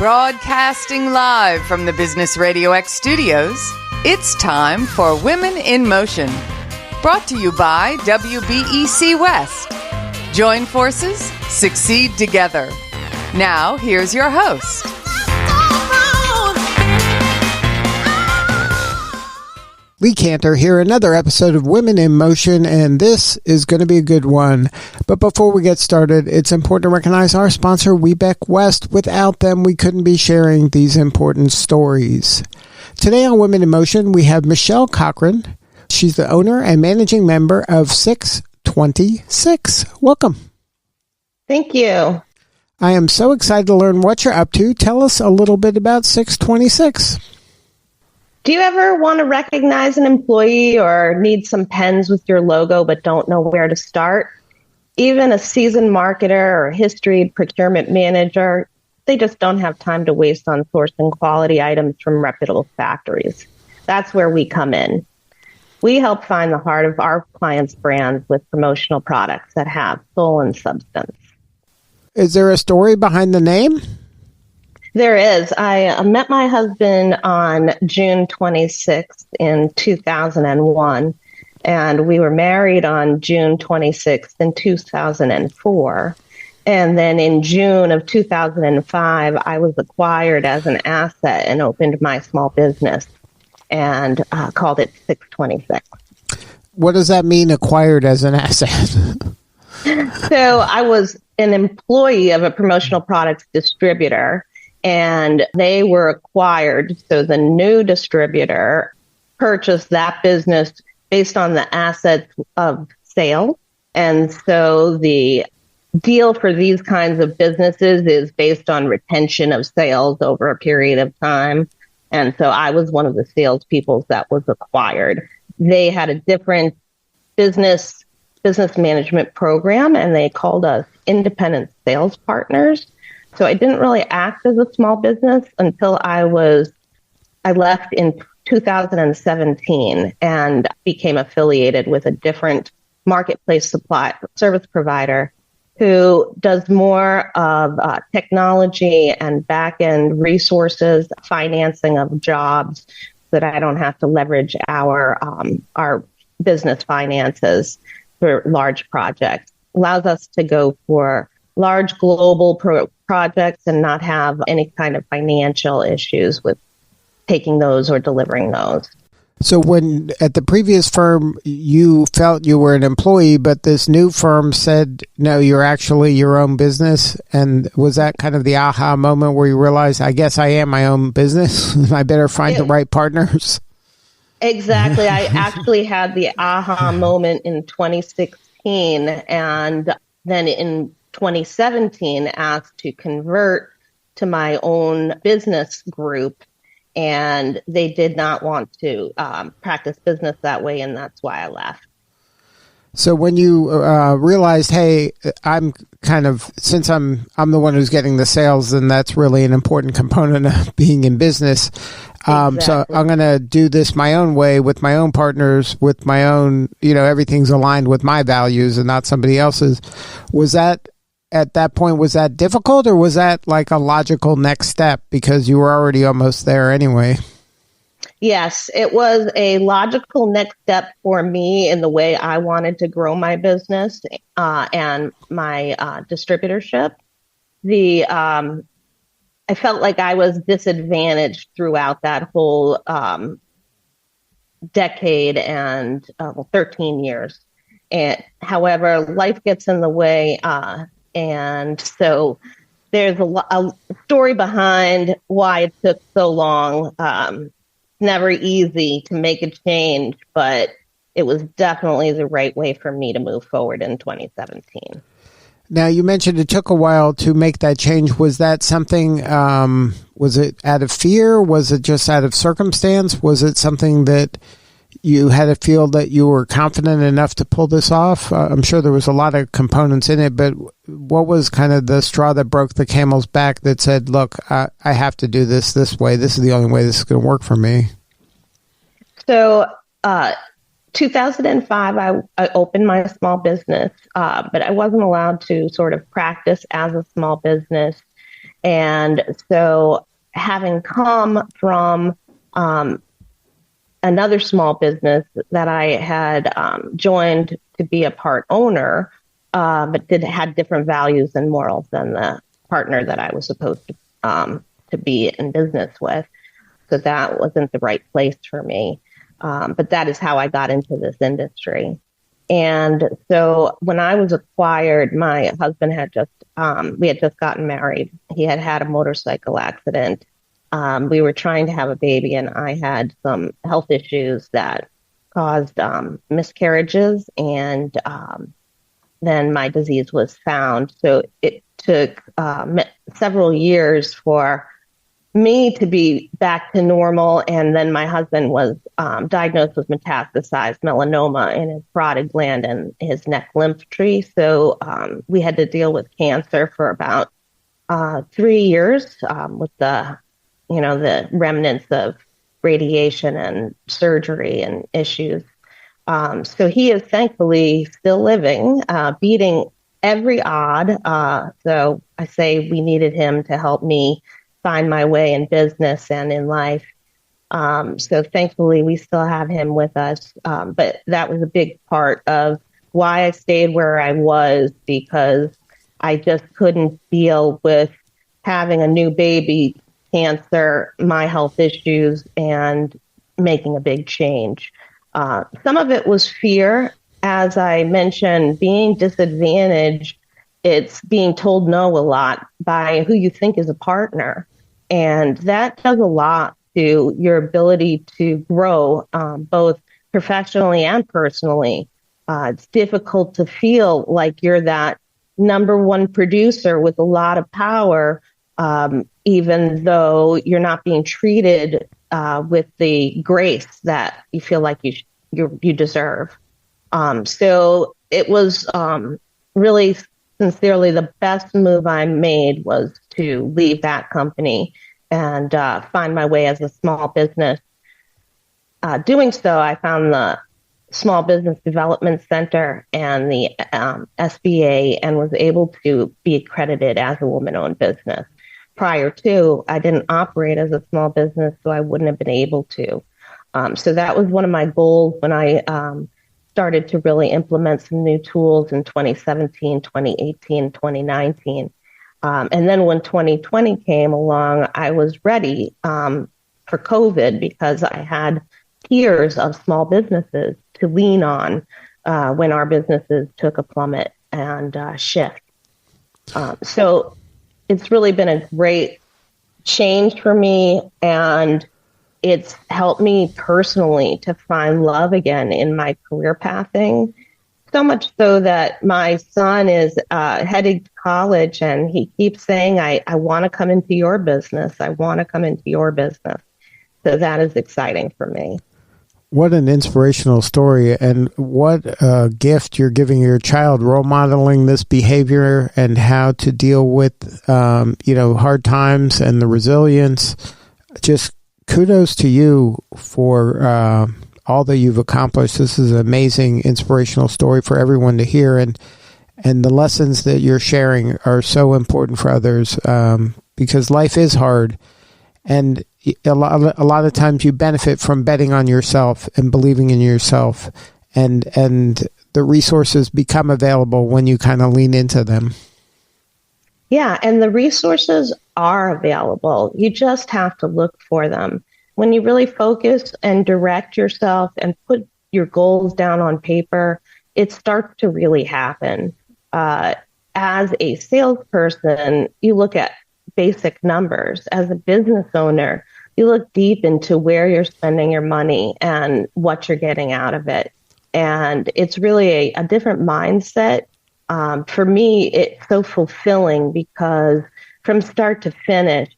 Broadcasting live from the Business RadioX studios, it's time for Women in Motion. Brought to you by WBEC West. Join forces, succeed together. Now, here's your host. Lee Kantor here, another episode of Women in Motion, and this is going to be a good one. But before we get started, it's important to recognize our sponsor, Webeck West. Without them, we couldn't be sharing these important stories. Today on Women in Motion, we have Michele Cochran. She's the owner and managing member of 626. Welcome. Thank you. I am so excited to learn what you're up to. Tell us a little bit about 626. Do you ever want to recognize an employee or need some pens with your logo but don't know where to start? Even a seasoned marketer or history procurement manager, they just don't have time to waste on sourcing quality items from reputable factories. That's where we come in. We help find the heart of our clients' brands with promotional products that have soul and substance. Is there a story behind the name? There is. I met my husband on June 26th in 2001, and we were married on June 26th in 2004. And then in June of 2005, I was acquired as an asset and opened my small business and called it 626. What does that mean, acquired as an asset? So I was an employee of a promotional products distributor, and they were acquired. So the new distributor purchased that business based on the assets of sale. And so the deal for these kinds of businesses is based on retention of sales over a period of time. And so I was one of the salespeople that was acquired. They had a different business management program, and they called us independent sales partners. So I didn't really act as a small business until I left in 2017 and became affiliated with a different marketplace service provider who does more of technology and back-end resources, financing of jobs, so that I don't have to leverage our business finances for large projects. Allows us to go for large global projects and not have any kind of financial issues with taking those or delivering those. So when at the previous firm, you felt you were an employee, but this new firm said, no, you're actually your own business. And was that kind of the aha moment where you realized, I guess I am my own business? I better find the right partners? Exactly. I actually had the aha moment in 2016. And then in 2017 asked to convert to my own business group, and they did not want to practice business that way, and that's why I left. So when you realized, hey, I'm since I'm the one who's getting the sales, then that's really an important component of being in business. Exactly. So I'm going to do this my own way with my own partners, with my own, everything's aligned with my values and not somebody else's. Was that, at that point, was that difficult, or was that like a logical next step because you were already almost there anyway? Yes, it was a logical next step for me in the way I wanted to grow my business and my distributorship. I felt like I was disadvantaged throughout that whole decade and 13 years. And however, life gets in the way. And so there's a story behind why it took so long. Never easy to make a change, but it was definitely the right way for me to move forward in 2017. Now, you mentioned it took a while to make that change. Was that something, was it out of fear? Was it just out of circumstance? Was it something that you had to feel that you were confident enough to pull this off? I'm sure there was a lot of components in it, but what was kind of the straw that broke the camel's back that said, look, I have to do this way. This is the only way this is going to work for me? So 2005, I opened my small business, but I wasn't allowed to sort of practice as a small business. And so having come from another small business that I had joined to be a part owner, but had different values and morals than the partner that I was supposed to be in business with. So that wasn't the right place for me. But that is how I got into this industry. And so when I was acquired, my husband we had just gotten married. He had had a motorcycle accident. We were trying to have a baby, and I had some health issues that caused miscarriages, and then my disease was found. So it took several years for me to be back to normal, and then my husband was diagnosed with metastasized melanoma in his parotid gland and his neck lymph tree. So we had to deal with cancer for about 3 years with the remnants of radiation and surgery and issues. So he is thankfully still living, beating every odd. So I say we needed him to help me find my way in business and in life. So thankfully we still have him with us. But that was a big part of why I stayed where I was, because I just couldn't deal with having a new baby, cancer, my health issues, and making a big change. Some of it was fear. As I mentioned, being disadvantaged, it's being told no a lot by who you think is a partner. And that does a lot to your ability to grow, both professionally and personally. It's difficult to feel like you're that number one producer with a lot of power, even though you're not being treated with the grace that you feel like you deserve. So it was really sincerely the best move I made was to leave that company and find my way as a small business. Doing so, I found the Small Business Development Center and the SBA, and was able to be accredited as a woman-owned business. Prior to, I didn't operate as a small business, so I wouldn't have been able to. So that was one of my goals when I started to really implement some new tools in 2017, 2018, 2019. And then when 2020 came along, I was ready for COVID, because I had tiers of small businesses to lean on when our businesses took a plummet and shift. So it's really been a great change for me, and it's helped me personally to find love again in my career pathing. So much so that my son is heading to college, and he keeps saying, I want to come into your business. I want to come into your business. So that is exciting for me. What an inspirational story, and what a gift you're giving your child, role modeling this behavior and how to deal with, hard times and the resilience. Just kudos to you for all that you've accomplished. This is an amazing, inspirational story for everyone to hear, and the lessons that you're sharing are so important for others, because life is hard, and a lot of times you benefit from betting on yourself and believing in yourself, and the resources become available when you kind of lean into them. Yeah, and the resources are available. You just have to look for them. When you really focus and direct yourself and put your goals down on paper, it starts to really happen. As a salesperson, you look at basic numbers. As a business owner, you look deep into where you're spending your money and what you're getting out of it. And it's really a different mindset. For me, it's so fulfilling because from start to finish,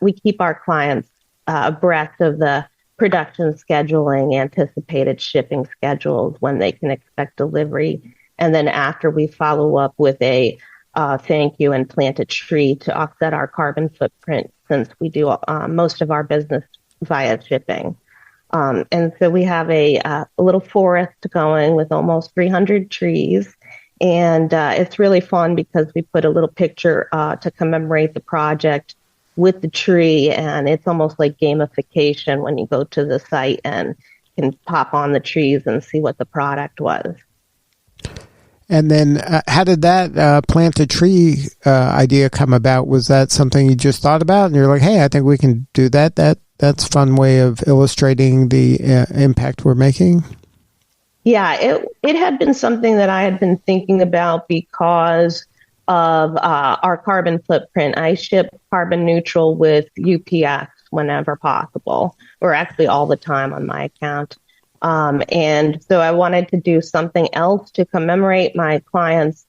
we keep our clients abreast of the production scheduling, anticipated shipping schedules, when they can expect delivery. And then after, we follow up with a thank you and plant a tree to offset our carbon footprint, since we do most of our business via shipping. And so we have a little forest going with almost 300 trees. And it's really fun because we put a little picture to commemorate the project with the tree, and it's almost like gamification when you go to the site and can pop on the trees and see what the product was. And then how did that plant a tree idea come about? Was that something you just thought about and you're like, hey, I think we can do that? That's a fun way of illustrating the impact we're making? Yeah, it had been something that I had been thinking about because of our carbon footprint. I ship carbon neutral with UPS whenever possible, or actually all the time on my account. And so I wanted to do something else to commemorate my clients'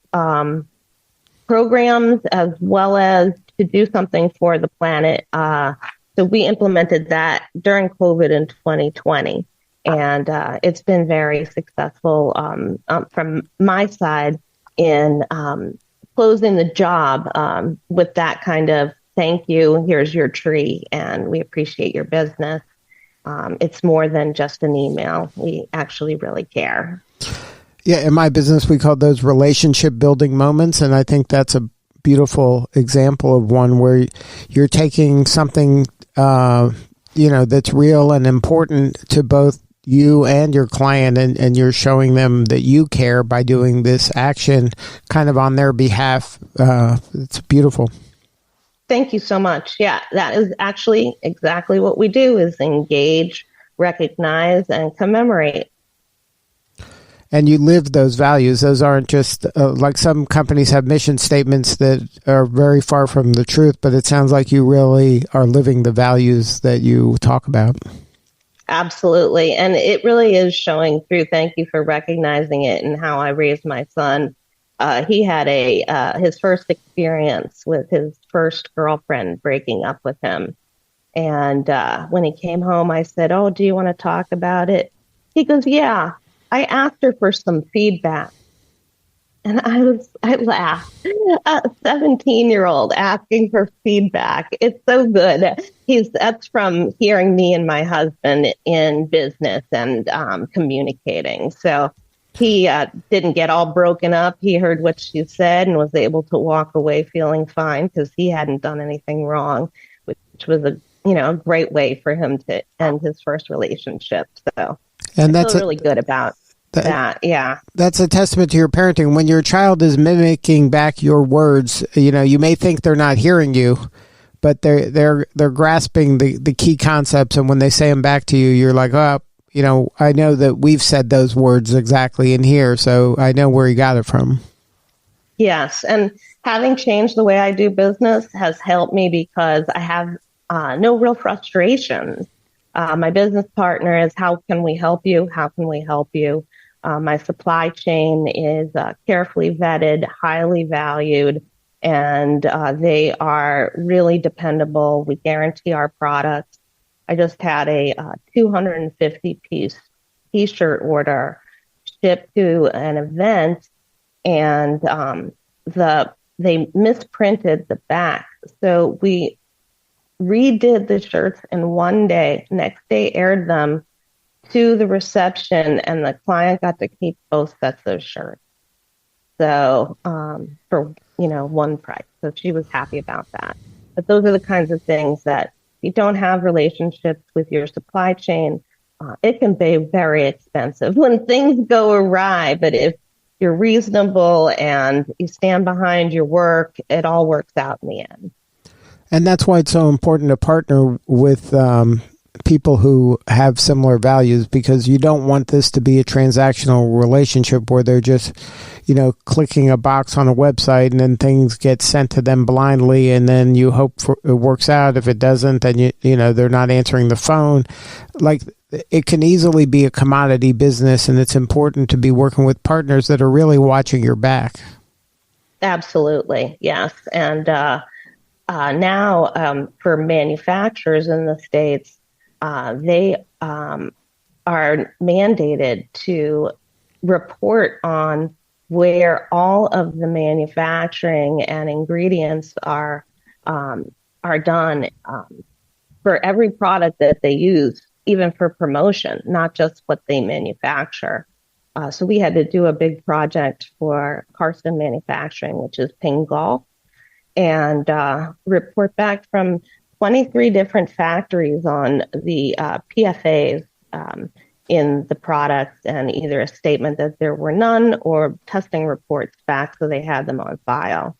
programs, as well as to do something for the planet. So we implemented that during COVID in 2020. And it's been very successful from my side in closing the job with that kind of thank you, here's your tree, and we appreciate your business. It's more than just an email. We actually really care. Yeah, in my business, we call those relationship building moments, and I think that's a beautiful example of one where you're taking something that's real and important to both you and your client, and you're showing them that you care by doing this action kind of on their behalf. It's beautiful. Thank you so much. Yeah, that is actually exactly what we do, is engage, recognize, and commemorate. And you live those values. Those aren't just like some companies have mission statements that are very far from the truth, but it sounds like you really are living the values that you talk about. Absolutely. And it really is showing through. Thank you for recognizing it and how I raised my son. He had his first experience with his first girlfriend breaking up with him. And when he came home, I said, "Oh, do you want to talk about it?" He goes, "Yeah, I asked her for some feedback." And I laughed. A 17-year-old asking for feedback. It's so good. That's from hearing me and my husband in business and communicating. So he didn't get all broken up. He heard what she said and was able to walk away feeling fine because he hadn't done anything wrong, which was a great way for him to end his first relationship. So and I feel really good about that. Yeah. That's a testament to your parenting. When your child is mimicking back your words, you may think they're not hearing you, but they're grasping the key concepts. And when they say them back to you, you're like, oh, I know that we've said those words exactly in here, so I know where you got it from. Yes. And having changed the way I do business has helped me because I have no real frustrations. My business partner is, how can we help you? How can we help you? My supply chain is carefully vetted, highly valued, and they are really dependable. We guarantee our products. I just had a 250-piece T-shirt order shipped to an event, and they misprinted the back. So we redid the shirts in one day. Next day, aired them to the reception, and the client got to keep both sets of shirts. So for one price. So she was happy about that. But those are the kinds of things that you don't have relationships with your supply chain. It can be very expensive when things go awry. But if you're reasonable and you stand behind your work, it all works out in the end. And that's why it's so important to partner with people who have similar values, because you don't want this to be a transactional relationship where they're just, clicking a box on a website and then things get sent to them blindly, and then you hope it works out. If it doesn't, then they're not answering the phone. Like, it can easily be a commodity business, and it's important to be working with partners that are really watching your back. Absolutely, yes. And now for manufacturers in the States, they are mandated to report on where all of the manufacturing and ingredients are done for every product that they use, even for promotion, not just what they manufacture. So we had to do a big project for Carson Manufacturing, which is Ping Golf, and report back from 23 different factories on the PFAs in the product, and either a statement that there were none or testing reports back so they had them on file.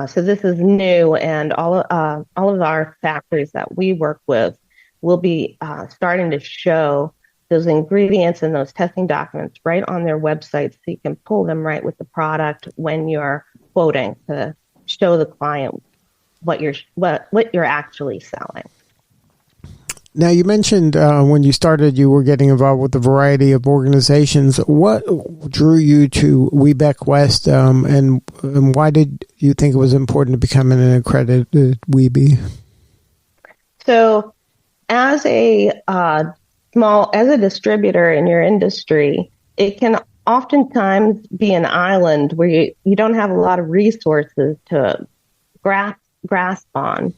So this is new, and all of our factories that we work with will be starting to show those ingredients and those testing documents right on their website, so you can pull them right with the product when you're quoting to show the client what you're actually selling. Now, you mentioned when you started, you were getting involved with a variety of organizations. What drew you to Webec West, and why did you think it was important to become an accredited Weeby? So, as a distributor in your industry, it can oftentimes be an island where you don't have a lot of resources to grasp on.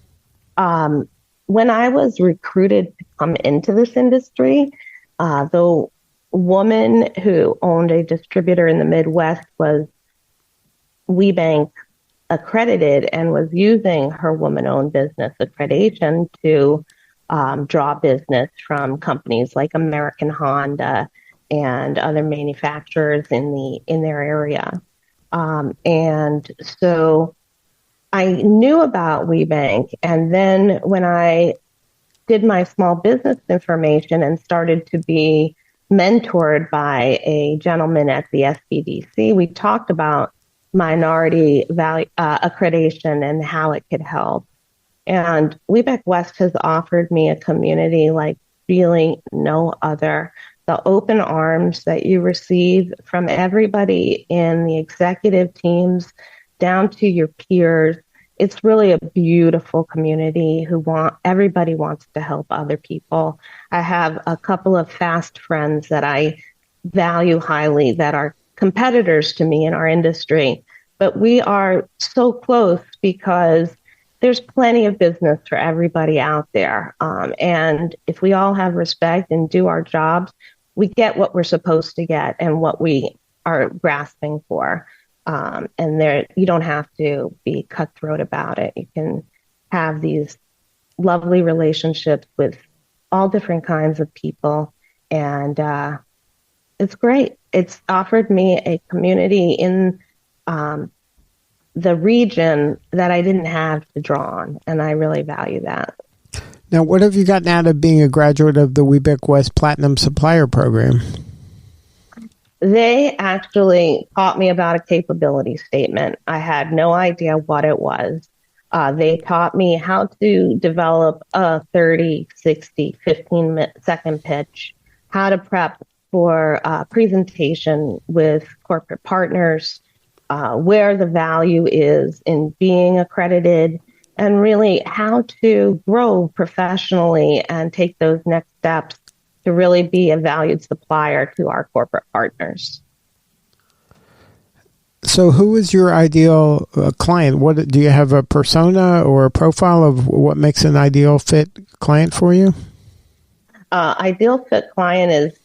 When I was recruited to come into this industry, the woman who owned a distributor in the Midwest was WeBank accredited and was using her woman-owned business accreditation to draw business from companies like American Honda and other manufacturers in their area. And so I knew about WeBank, and then when I did my small business information and started to be mentored by a gentleman at the SBDC, we talked about minority value accreditation and how it could help. And WeBank West has offered me a community like really no other. The open arms that you receive from everybody in the executive teams down to your peers. It's really a beautiful community everybody wants to help other people. I have a couple of fast friends that I value highly that are competitors to me in our industry, but we are so close because there's plenty of business for everybody out there. And if we all have respect and do our jobs, we get what we're supposed to get and what we are grasping for. And there, you don't have to be cutthroat about it. You can have these lovely relationships with all different kinds of people. And it's great. It's offered me a community in the region that I didn't have to draw on. And I really value that. Now, what have you gotten out of being a graduate of the Webec West Platinum Supplier Program? They actually taught me about a capability statement. I had no idea what it was. They taught me how to develop a 30, 60, 15-second pitch, how to prep for a presentation with corporate partners, where the value is in being accredited, and really how to grow professionally and take those next steps to really be a valued supplier to our corporate partners. So who is your ideal client? What do you have a persona or a profile of what makes an ideal fit client for you? Ideal fit client is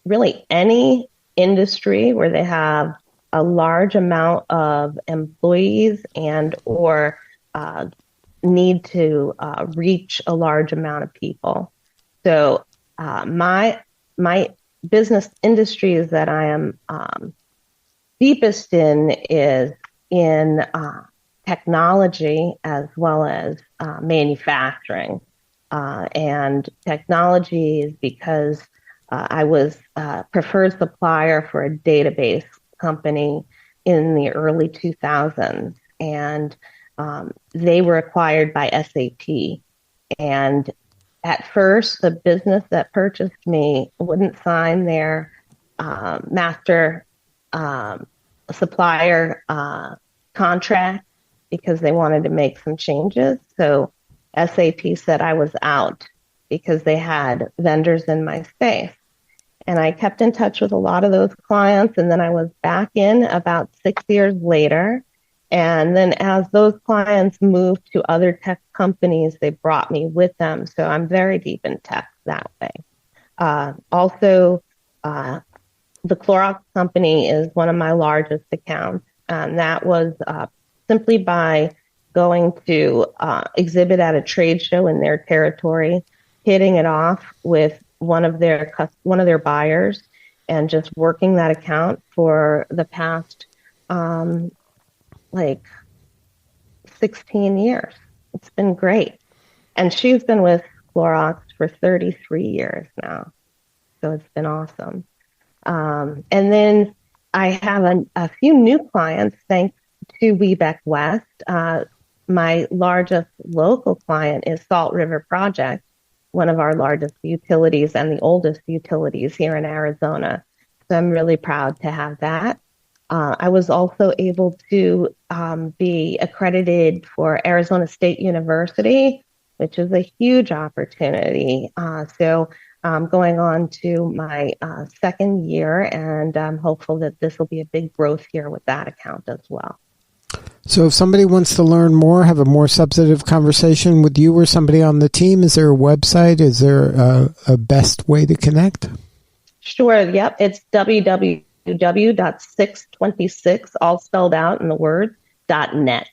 really any industry where they have a large amount of employees and or need to reach a large amount of people. So my business industries that I am deepest in is in technology as well as manufacturing. And technology is because I was preferred supplier for a database company in the early 2000s, and they were acquired by SAP. And at first, the business that purchased me wouldn't sign their master supplier contract because they wanted to make some changes. So SAP said I was out because they had vendors in my space. And I kept in touch with a lot of those clients. And then I was back in about 6 years later. And then as those clients moved to other tech companies, they brought me with them. So I'm very deep in tech that way. Also, the Clorox company is one of my largest accounts. And that was simply by going to exhibit at a trade show in their territory, hitting it off with one of their buyers, and just working that account for the past 16 years. It's been great. And she's been with Clorox for 33 years now. So it's been awesome. And then I have a few new clients thanks to Webeck West. My largest local client is Salt River Project, one of our largest utilities and the oldest utilities here in Arizona. So I'm really proud to have that. I was also able to be accredited for Arizona State University, which is a huge opportunity. So I'm going on to my second year, and I'm hopeful that this will be a big growth year with that account as well. So if somebody wants to learn more, have a more substantive conversation with you or somebody on the team, is there a website? Is there a best way to connect? Sure. Yep. It's www.626, all spelled out in the word, .net.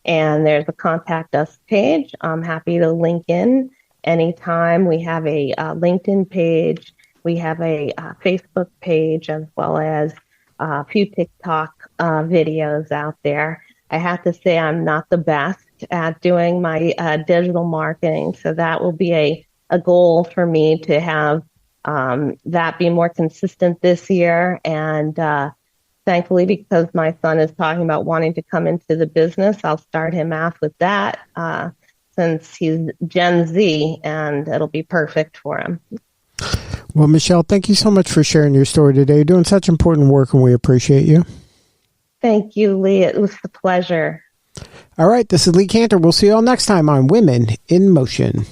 And there's a contact us page. I'm happy to link in anytime. We have a LinkedIn page. We have a Facebook page, as well as a few TikTok videos out there. I have to say I'm not the best at doing my digital marketing, so that will be a goal for me to have that be more consistent this year. And thankfully, because my son is talking about wanting to come into the business, I'll start him off with that since he's Gen Z, and it'll be perfect for him. Well, Michele, thank you so much for sharing your story today. You're doing such important work, and we appreciate you. Thank you, Lee. It was a pleasure. All right, this is Lee Kantor. We'll see you all next time on Women in Motion.